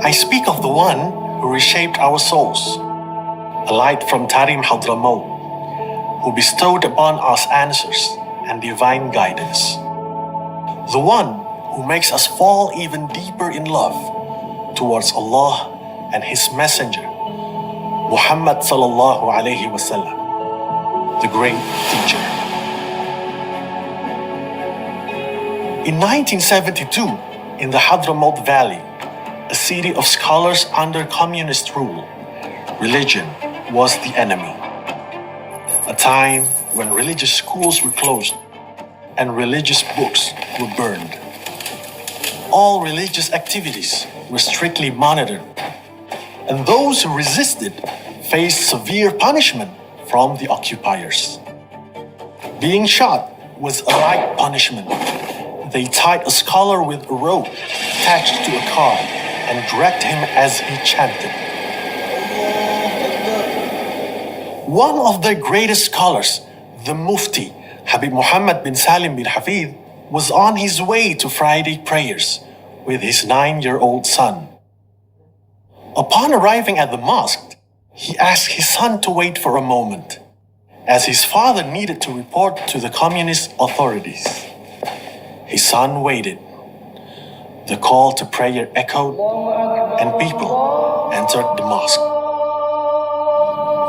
I speak of the one who reshaped our souls, a light from Tarim Hadramaut, who bestowed upon us answers and divine guidance. The one who makes us fall even deeper in love towards Allah and His Messenger, Muhammad sallallahu alayhi wasallam, the great teacher. In 1972, in the Hadramaut Valley, a city of scholars under communist rule, religion was the enemy. A time when religious schools were closed and religious books were burned. All religious activities were strictly monitored, and those who resisted faced severe punishment from the occupiers. Being shot was a light punishment. They tied a scholar with a rope attached to a car and dragged him as he chanted. One of their greatest scholars, the Mufti, Habib Muhammad bin Salim bin Hafidz, was on his way to Friday prayers with his 9-year-old son. Upon arriving at the mosque, he asked his son to wait for a moment, as his father needed to report to the communist authorities. His son waited. The call to prayer echoed, and people entered the mosque.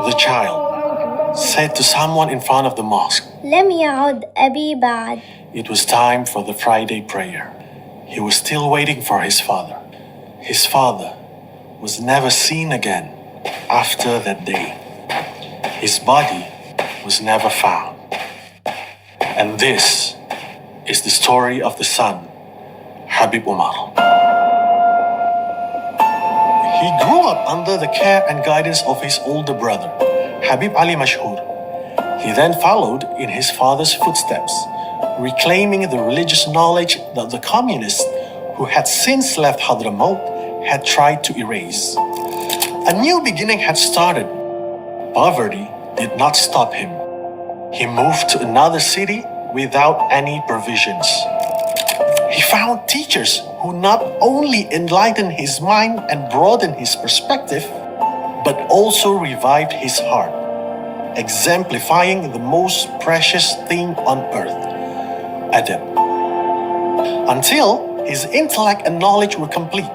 The child said to someone in front of the mosque, لم يعد أبي بعد. It was time for the Friday prayer. He was still waiting for his father. His father was never seen again after that day. His body was never found. And this is the story of the son, Habib Umar. He grew up under the care and guidance of his older brother, Habib Ali Mashhur. He then followed in his father's footsteps, reclaiming the religious knowledge that the communists who had since left Hadramaut had tried to erase. A new beginning had started. Poverty did not stop him. He moved to another city without any provisions. He found teachers who not only enlightened his mind and broadened his perspective, but also revived his heart, exemplifying the most precious thing on earth, adab. Until his intellect and knowledge were complete,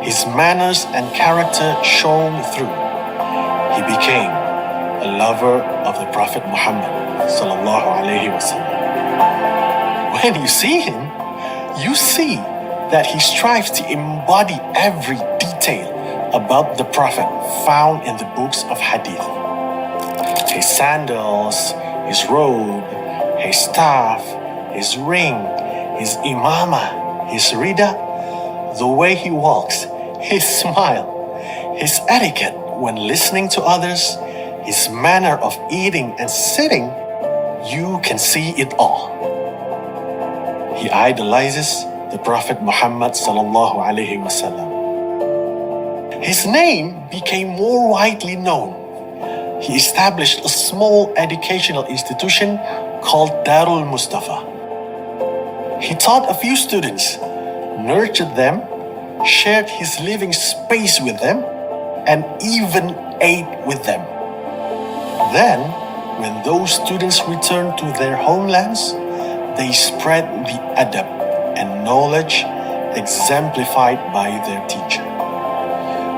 his manners and character shone through. He became a lover of the Prophet Muhammad sallallahu alaihi wasallam. When you see him, you see that he strives to embody every detail about the Prophet found in the books of Hadith. His sandals, his robe, his staff, his ring, his imamah, his rida, the way he walks, his smile, his etiquette when listening to others, his manner of eating and sitting, you can see it all. He idolizes the Prophet Muhammad sallallahu alaihi wasallam. His name became more widely known. He established a small educational institution called Darul Mustafa. He taught a few students, nurtured them, shared his living space with them, and even ate with them. Then, when those students returned to their homelands, they spread the adab and knowledge exemplified by their teacher.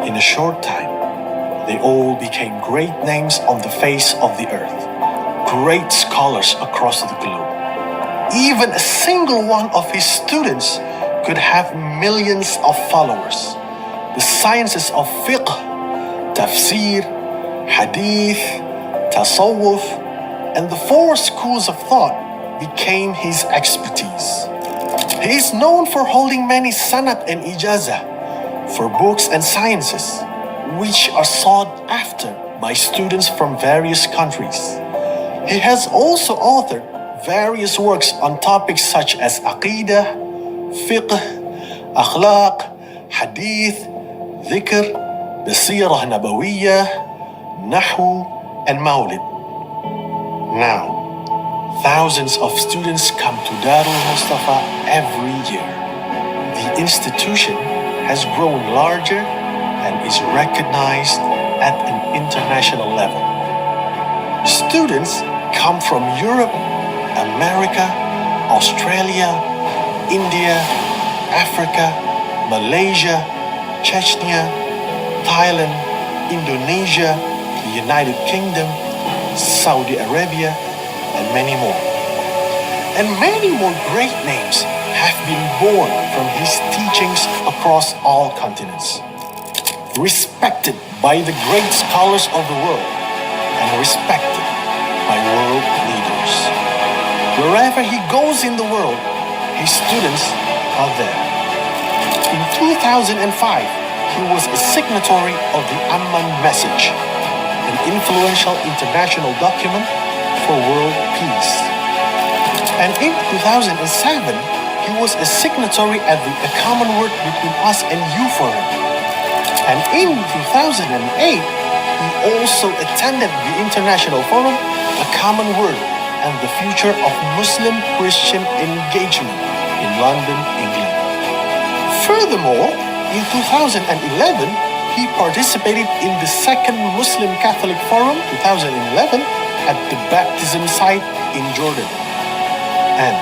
In a short time, they all became great names on the face of the earth, great scholars across the globe. Even a single one of his students could have millions of followers. The sciences of fiqh, tafsir, hadith, tasawwuf, and the 4 schools of thought became his expertise. He is known for holding many sanad and ijazah for books and sciences, which are sought after by students from various countries. He has also authored various works on topics such as aqidah, fiqh, akhlaq, hadith, dhikr, the seerah nabawiyah, nahu, and mawlid. Now, thousands of students come to Darul Mustafa every year. The institution has grown larger and is recognized at an international level. Students come from Europe, America, Australia, India, Africa, Malaysia, Chechnya, Thailand, Indonesia, the United Kingdom, Saudi Arabia, and many more. And many more great names have been born from his teachings across all continents. Respected by the great scholars of the world and respected by world leaders. Wherever he goes in the world, his students are there. In 2005, he was a signatory of the Amman Message, an influential international document for world peace. And in 2007, he was a signatory at the A Common Word Between Us and You Forum. And in 2008, he also attended the International Forum, A Common Word and the Future of Muslim-Christian Engagement in London, England. Furthermore, in 2011, he participated in the Second Muslim Catholic Forum 2011 at the baptism site in Jordan. And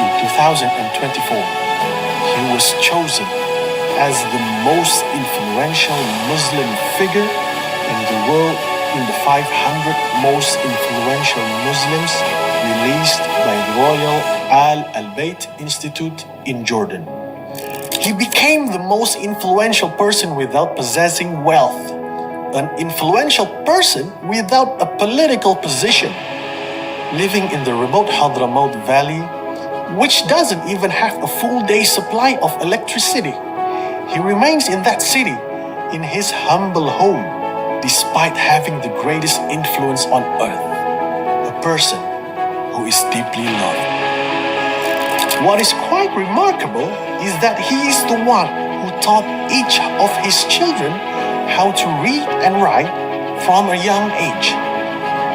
in 2024, he was chosen as the most influential Muslim figure in the world in the 500 most influential Muslims released by the Royal Al-Bayt Institute in Jordan. He became the most influential person without possessing wealth, an influential person without a political position, living in the remote Hadramaut Valley, which doesn't even have a full day's supply of electricity. He remains in that city, in his humble home, despite having the greatest influence on earth, a person who is deeply loved. What is quite remarkable is that he is the one who taught each of his children how to read and write from a young age.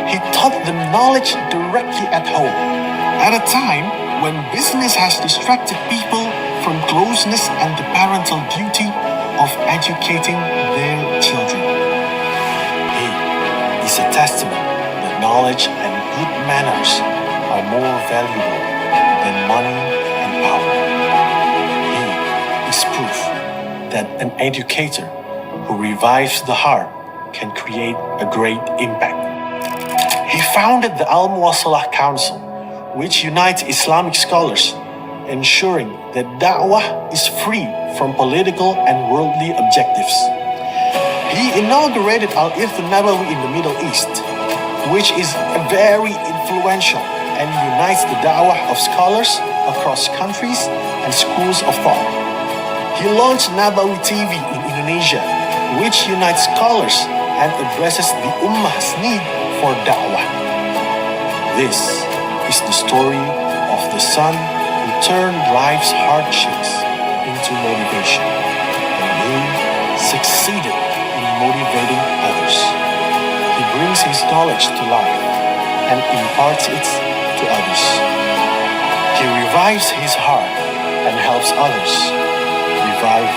He taught them knowledge directly at home, at a time when business has distracted people from closeness and the parental duty of educating their children. He is a testament that knowledge and good manners are more valuable than money and power. He is proof that an educator who revives the heart can create a great impact. He founded the Al-Muwasalah Council, which unites Islamic scholars, ensuring that da'wah is free from political and worldly objectives. He inaugurated Al-Irth Nabawi in the Middle East, which is very influential and unites the da'wah of scholars across countries and schools of thought. He launched Nabawi TV in Indonesia, which unites scholars and addresses the Ummah's need for da'wah. This is the story of the son who turned life's hardships into motivation, and he succeeded in motivating others. He brings his knowledge to life and imparts it to others. He revives his heart and helps others revive